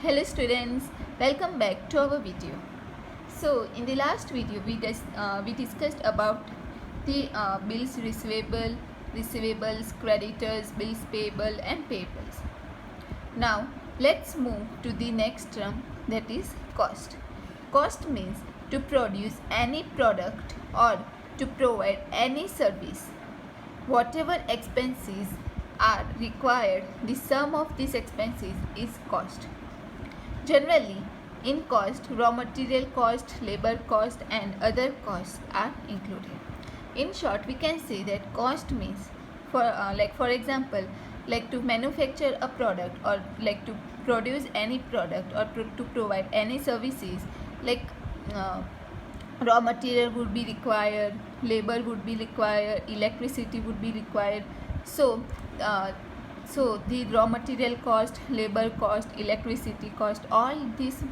Hello students, welcome back to our video. So in the last video we discussed about the bills receivable, receivables, creditors, bills payable and payables. Now let's move to the next term, that is cost. Cost means to produce any product or to provide any service. Whatever expenses are required, the sum of these expenses is cost. Generally, in cost, raw material cost, labor cost and other costs are included. In short, we can say that cost means for example, like to manufacture a product or like to produce any product or to provide any services, like uh, raw material would be required, labor would be required, electricity would be required. Uh, so the raw material cost, labor cost, electricity cost, all these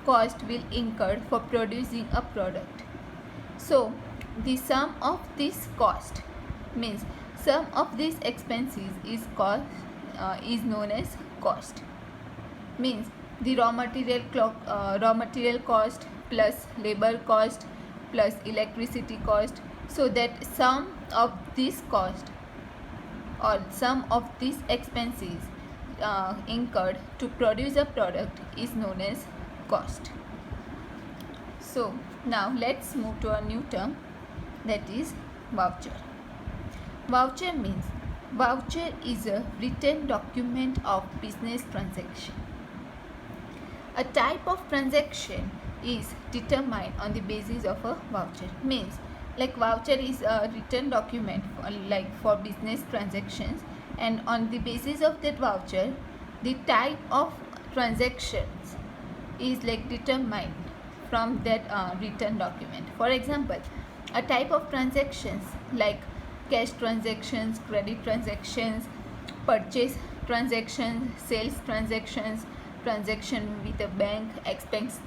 cost will incur for producing a product. So the sum of this cost means sum of these expenses is known as cost. Means the raw material cost plus labor cost plus electricity cost, so that sum of this cost or sum of these expenses incurred to produce a product is known as cost. So now let's move to a new term, that is voucher. Voucher is a written document of business transaction. A type of transaction is determined on the basis of a voucher. Means like voucher is a written document for business transactions, and on the basis of that voucher the type of transactions is like determined from that written document. For example, a type of transactions like cash transactions, credit transactions, purchase transactions, sales transactions, transaction with a bank, expense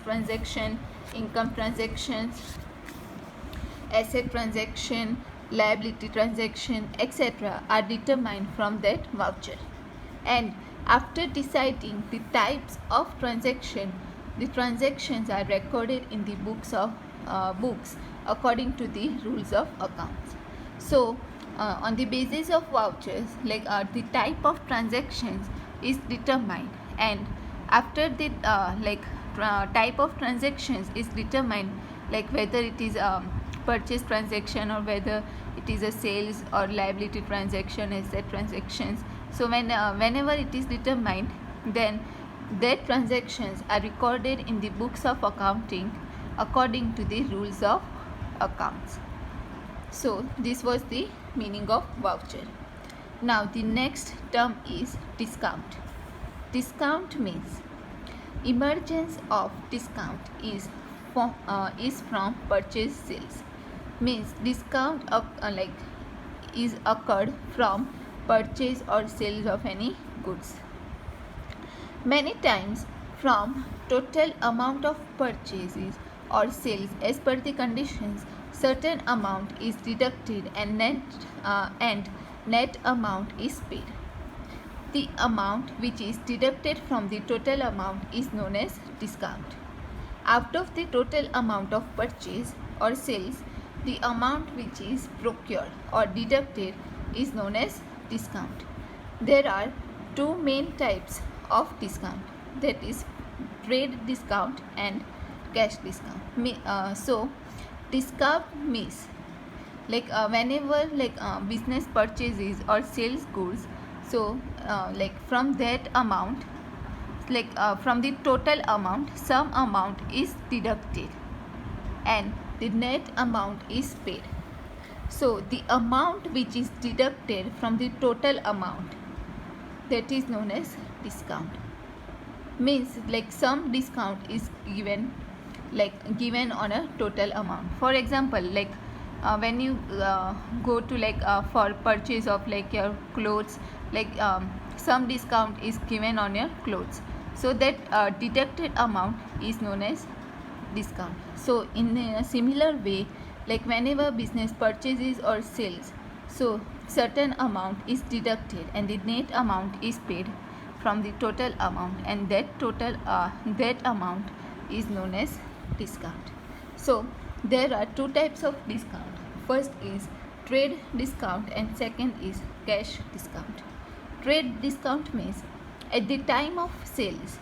transaction, income transactions, asset transaction, liability transaction, etc. are determined from that voucher. And after deciding the types of transaction, the transactions are recorded in the books according to the rules of accounts. So on the basis of vouchers, the type of transactions is determined, and after the type of transactions is determined, like whether it is purchase transaction or whether it is a sales or liability transaction, asset transactions. So whenever it is determined, then their transactions are recorded in the books of accounting according to the rules of accounts. So this was the meaning of voucher. Now the next term is discount. Discount means emergence of discount is from purchase sales. Means discount is occurred from purchase or sales of any goods. Many times from total amount of purchases or sales, as per the conditions, certain amount is deducted and net amount is paid. The amount which is deducted from the total amount is known as discount. Out of the total amount of purchase or sales, the amount which is procured or deducted is known as discount. There are two main types of discount, that is trade discount and cash discount. So discount means whenever business purchases or sales goods, so from that amount, from the total amount, some amount is deducted and the net amount is paid. So the amount which is deducted from the total amount, that is known as discount. Means some discount is given on a total amount. For example, when you go to for purchase of your clothes, some discount is given on your clothes, so that deducted amount is known as discount. So in a similar way, whenever business purchases or sales, so certain amount is deducted and the net amount is paid. from the total amount, and that amount is known as discount. So there are two types of discount. First is trade discount and second is cash discount. Trade discount means at the time of sales,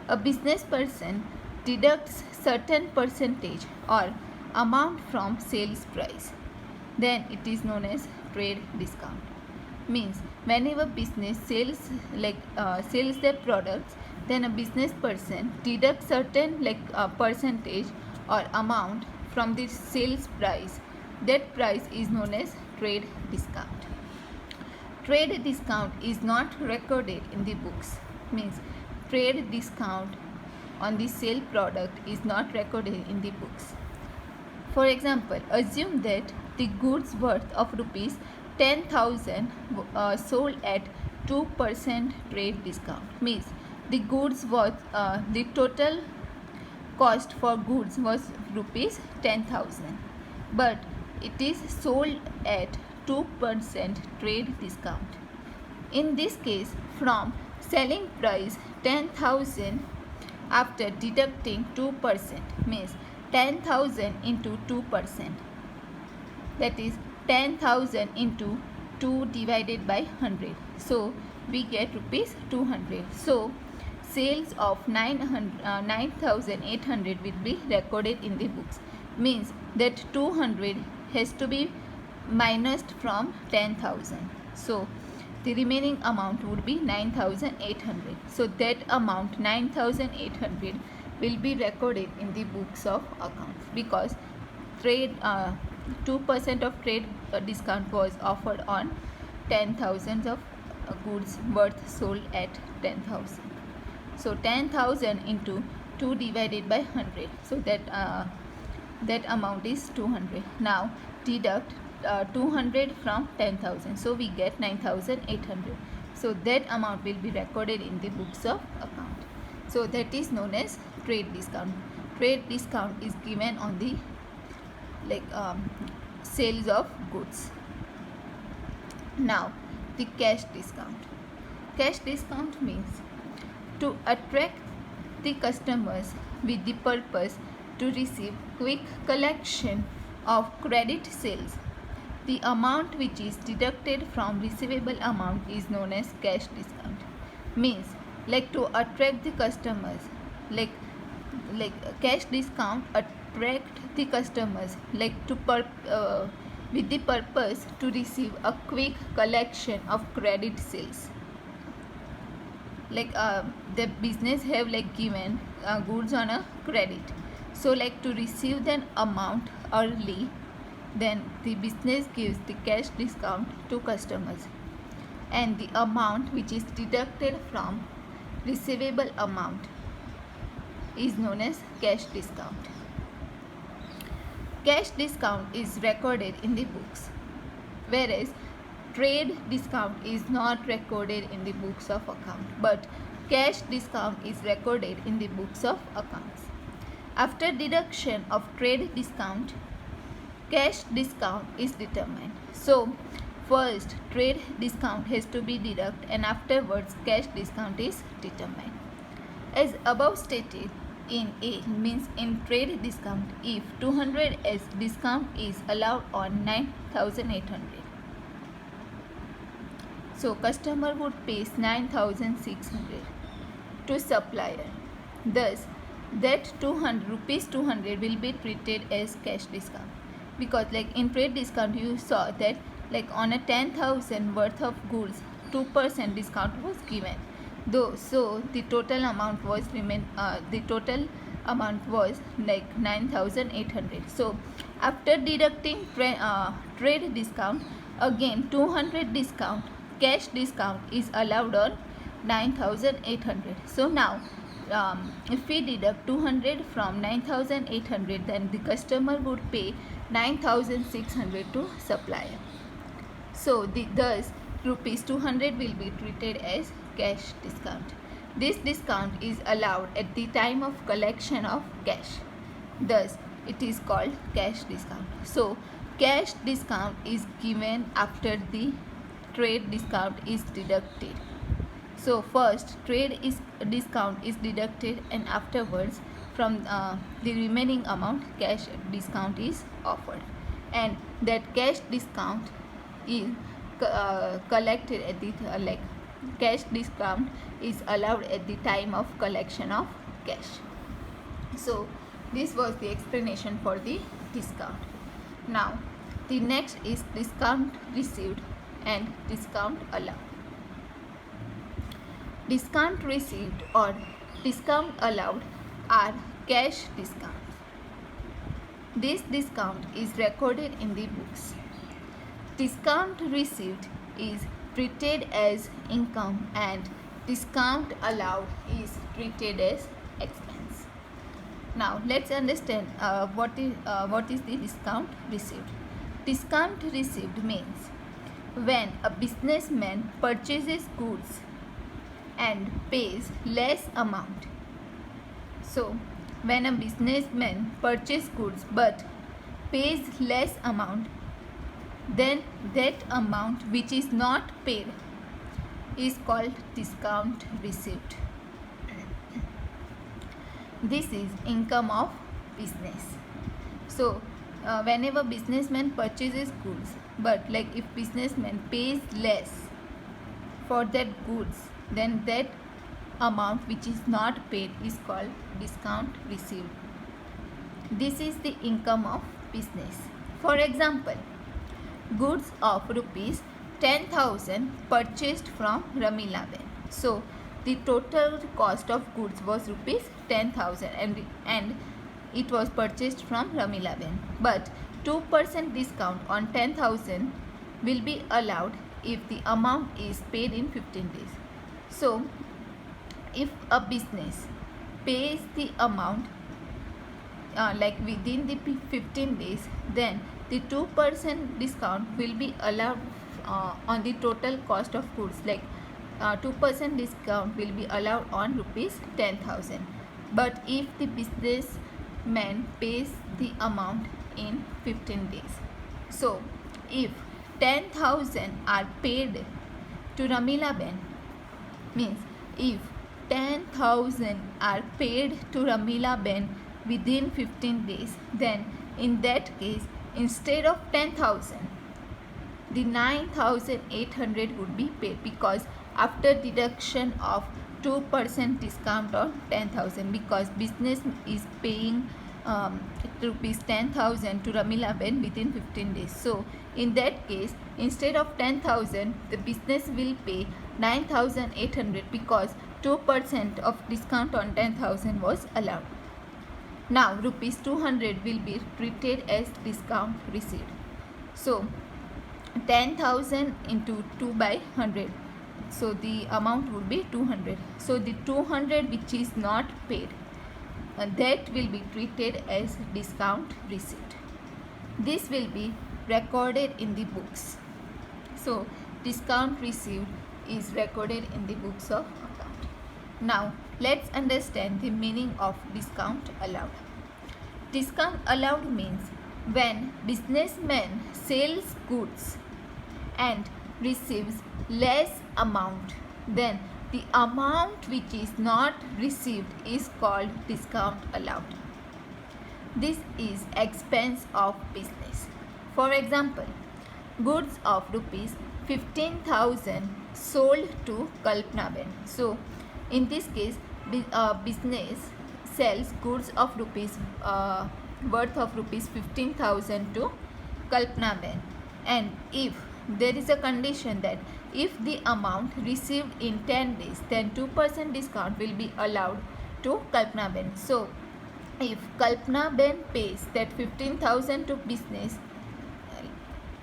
a business person deducts certain percentage or amount from sales price. Then it is known as trade discount. Means whenever business sells their products, then a business person deducts certain percentage or amount from the sales price. That price is known as trade discount. Trade discount is not recorded in the books. Means trade discount on the sale product is not recorded in the books. For example, assume that the goods worth of rupees 10,000 sold at 2% trade discount. Means the goods worth the total cost for goods was rupees 10,000, but it is sold at 2% trade discount. In this case, from selling price 10,000 after deducting 2% means 10,000 into 2%, that is 10,000 into 2 divided by 100, so we get rupees 200. So sales of 9,800 will be recorded in the books. Means that 200 has to be minused from 10,000, so the remaining amount would be 9,800. So that amount 9,800 will be recorded in the books of accounts, because trade 2% of trade discount was offered on 10,000 of goods worth sold at 10,000. So 10,000 into 2 divided by 100, so that amount is 200. Now deduct 200 from 10,000, so we get 9,800. So that amount will be recorded in the books of account. So that is known as trade discount. Trade discount is given on the sales of goods. Now the cash discount. Cash discount means to attract the customers with the purpose to receive quick collection of credit sales. The amount which is deducted from receivable amount is known as cash discount. Means to attract the customers, cash discount attract the customers with the purpose to receive a quick collection of credit sales. The business have given goods on a credit, so to receive that amount early, then the business gives the cash discount to customers, and the amount which is deducted from receivable amount is known as cash discount. Cash discount is recorded in the books, whereas trade discount is not recorded in the books of account, but cash discount is recorded in the books of accounts. After deduction of trade discount, cash discount is determined. So first trade discount has to be deducted, and afterwards cash discount is determined. As above stated, in A means in trade discount, if 200 as discount is allowed on 9,800, so customer would pay 9,600 to supplier. Thus that 200 will be treated as cash discount, because in trade discount you saw that on a 10,000 worth of goods 2% discount was given, though, so the total amount was 9,800. So after deducting trade discount, again 200 discount, cash discount is allowed on 9,800. So now if we deduct 200 from 9,800, then the customer would pay 9,600 to supplier. So thus rupees 200 will be treated as cash discount. This discount is allowed at the time of collection of cash. Thus it is called cash discount. So cash discount is given after the trade discount is deducted. So first trade is discount is deducted, and afterwards from the remaining amount cash discount is offered, and that cash discount is collected at the cash discount is allowed at the time of collection of cash. So this was the explanation for the discount. Now the next is discount received and discount allowed. Discount received or discount allowed are cash discounts. This discount is recorded in the books. Discount received is treated as income and discount allowed is treated as expense. Now let's understand what is the discount received. Discount received means when a businessman purchases goods and pays less amount. So when a businessman purchases goods but pays less amount, then that amount which is not paid is called discount received. This is income of business. So whenever businessman purchases goods, but if businessman pays less for that goods, then that amount which is not paid is called discount received. This is the income of business. For example, goods of rupees 10,000 purchased from Ramilaben. So the total cost of goods was rupees 10,000 and it was purchased from Ramilaben. But 2% discount on 10,000 will be allowed if the amount is paid in 15 days. So if a business pays the amount within the 15 days, then the 2% discount will be allowed on the total cost of goods. 2% discount will be allowed on rupees 10,000. But if the businessman pays the amount in 15 days, so if 10,000 are paid to Ramilaben, means if 10,000 are paid to Ramilaben within 15 days, then in that case, instead of 10,000, the 9,800 would be paid, because after deduction of 2% discount on 10,000, because business is paying rupees 10,000 to Ramilaben within 15 days. So in that case, instead of 10,000, the business will pay 9,800, because 2% of discount on 10,000 was allowed. Now rupees 200 will be treated as discount received. So 10,000 into 2 by 100, so the amount would be 200. So the 200 which is not paid, that will be treated as discount received. This will be recorded in the books. So discount received is recorded in the books of account. Now let's understand the meaning of discount allowed. Discount allowed means when businessman sells goods and receives less amount, then the amount which is not received is called discount allowed. This is expense of business. For example, goods of rupees 15,000 sold to Kalpanaben. So in this case, business sells goods of rupees worth of rupees 15,000 to Kalpanaben, and if there is a condition that if the amount received in 10 days, then 2% discount will be allowed to Kalpanaben. So if Kalpanaben pays that 15,000 to business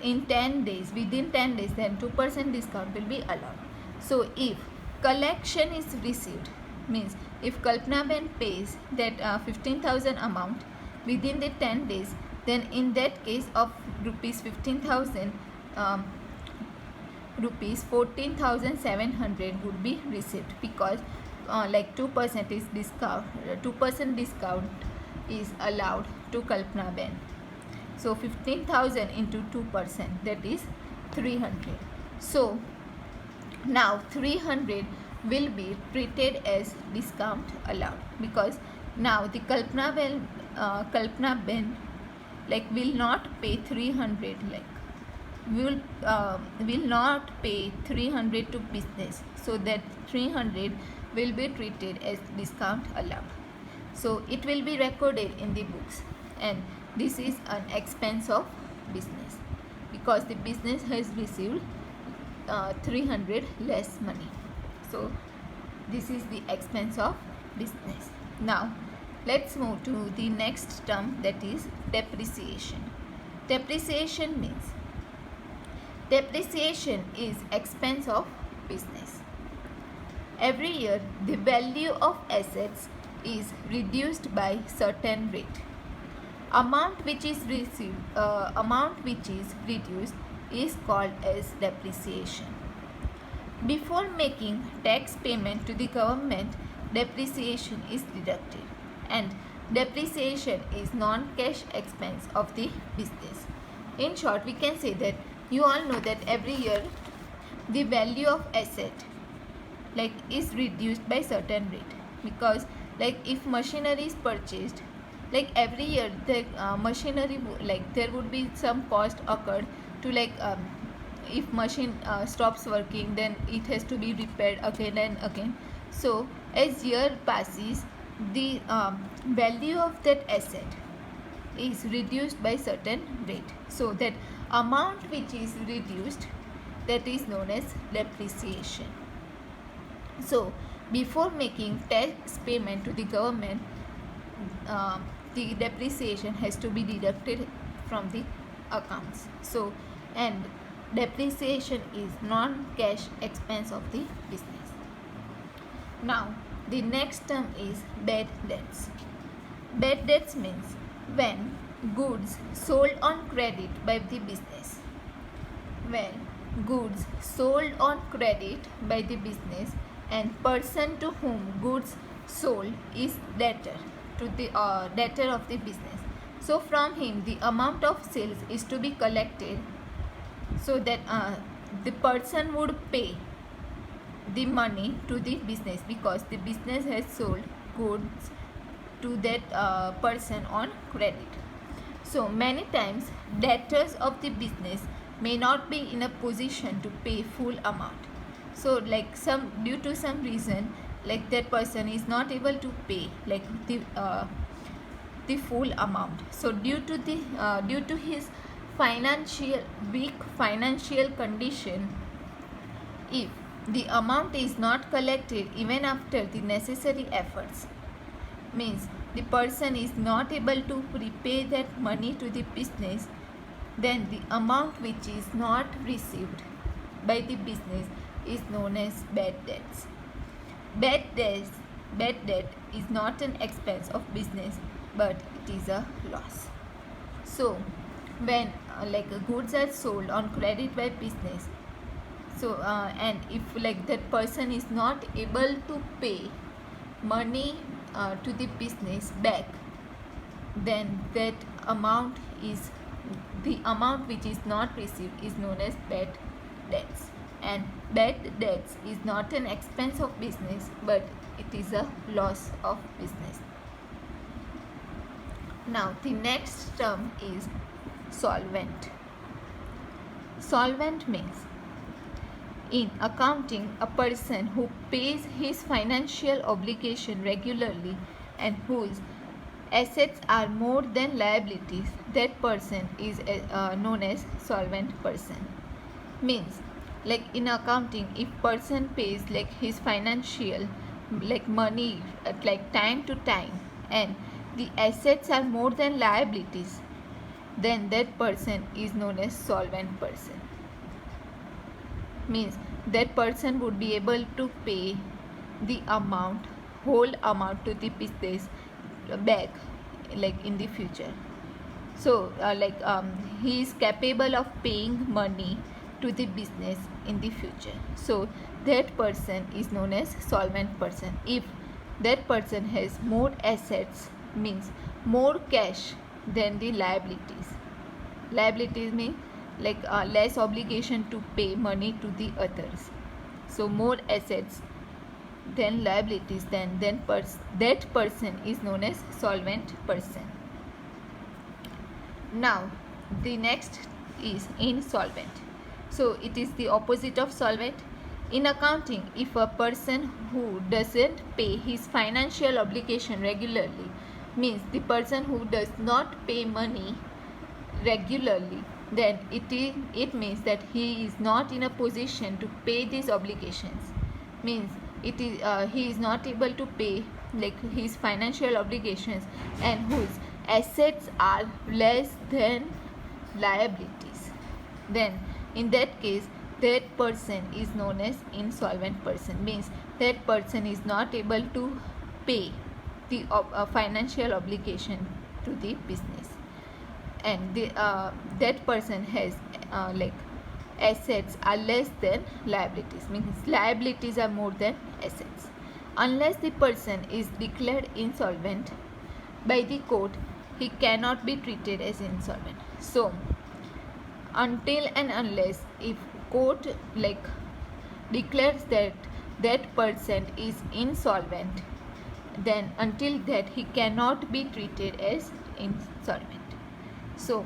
in 10 days, within 10 days, then 2% discount will be allowed. So if collection is received, means if Kalpanaben pays that 15,000 amount within the 10 days, then in that case of rupees 15,000, rupees 14,700 would be received, because 2% is discount, 2% discount is allowed to Kalpanaben. So 15,000 into 2%, that is 300. So now 300 will be treated as discount allowed, because now the Kalpana Ben will not pay 300, will not pay 300 to business, so that 300 will be treated as discount allowed. So it will be recorded in the books, and this is an expense of business, because the business has received 300 less money. So this is the expense of business. Now let's move to the next term, that is depreciation. Depreciation is expense of business. Every year the value of assets is reduced by certain rate. Amount which is reduced is called as depreciation. Before making tax payment to the government, depreciation is deducted, and depreciation is non-cash expense of the business. In short, we can say that you all know that every year the value of asset is reduced by certain rate, because if machinery is purchased, every year the machinery there would be some cost occurred to if machine stops working, then it has to be repaired again and again. So as year passes, the value of that asset is reduced by certain rate. So that amount which is reduced, that is known as depreciation. So before making tax payment to the government, the depreciation has to be deducted from the accounts. So, and depreciation is non-cash expense of the business. Now the next term is bad debts. Bad debts means when goods sold on credit by the business. When goods sold on credit by the business, and person to whom goods sold is debtor to the debtor of the business. So from him the amount of sales is to be collected, so that the person would pay the money to the business, because the business has sold goods to that person on credit. So many times debtors of the business may not be in a position to pay full amount. So due to some reason, that person is not able to pay the full amount. So due to his weak financial condition, if the amount is not collected even after the necessary efforts, means the person is not able to repay that money to the business, then the amount which is not received by the business is known as bad debts. Bad debt is not an expense of business, but it is a loss. So when goods are sold on credit by business, so and if that person is not able to pay money to the business back, then that amount is the amount which is not received is known as bad debts. And bad debts is not an expense of business, but it is a loss of business. Now the next term is solvent. Solvent means in accounting a person who pays his financial obligation regularly and whose assets are more than liabilities, that person is known as solvent person. Means in accounting, if person pays his financial money at time to time, and the assets are more than liabilities, then that person is known as solvent person. Means that person would be able to pay the whole amount to the business back in the future. So he is capable of paying money to the business in the future. So that person is known as solvent person. If that person has more assets, means more cash than the liabilities. Liabilities mean less obligation to pay money to the others. So more assets then liabilities, then that person is known as solvent person. Now the next is insolvent. So it is the opposite of solvent. In accounting, if a person who doesn't pay his financial obligation regularly, means the person who does not pay money regularly, then it means that he is not in a position to pay these obligations. Means he is not able to pay like his financial obligations, and whose assets are less than liabilities. Then in that case, that person is known as insolvent person. Means that person is not able to pay the financial obligation to the business, and that person has like assets are less than liabilities. Means liabilities are more than assets. Unless the person is declared insolvent by the court, he cannot be treated as insolvent. So until and unless if court like declares that that person is insolvent, then until that he cannot be treated as insolvent. So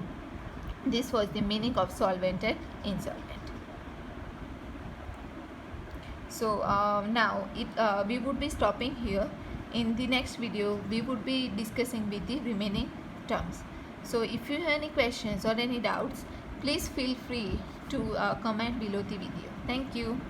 this was the meaning of solvent and insolvent. So now we would be stopping here. In the next video we would be discussing with the remaining terms. So if you have any questions or any doubts, please feel free to comment below the video. Thank you.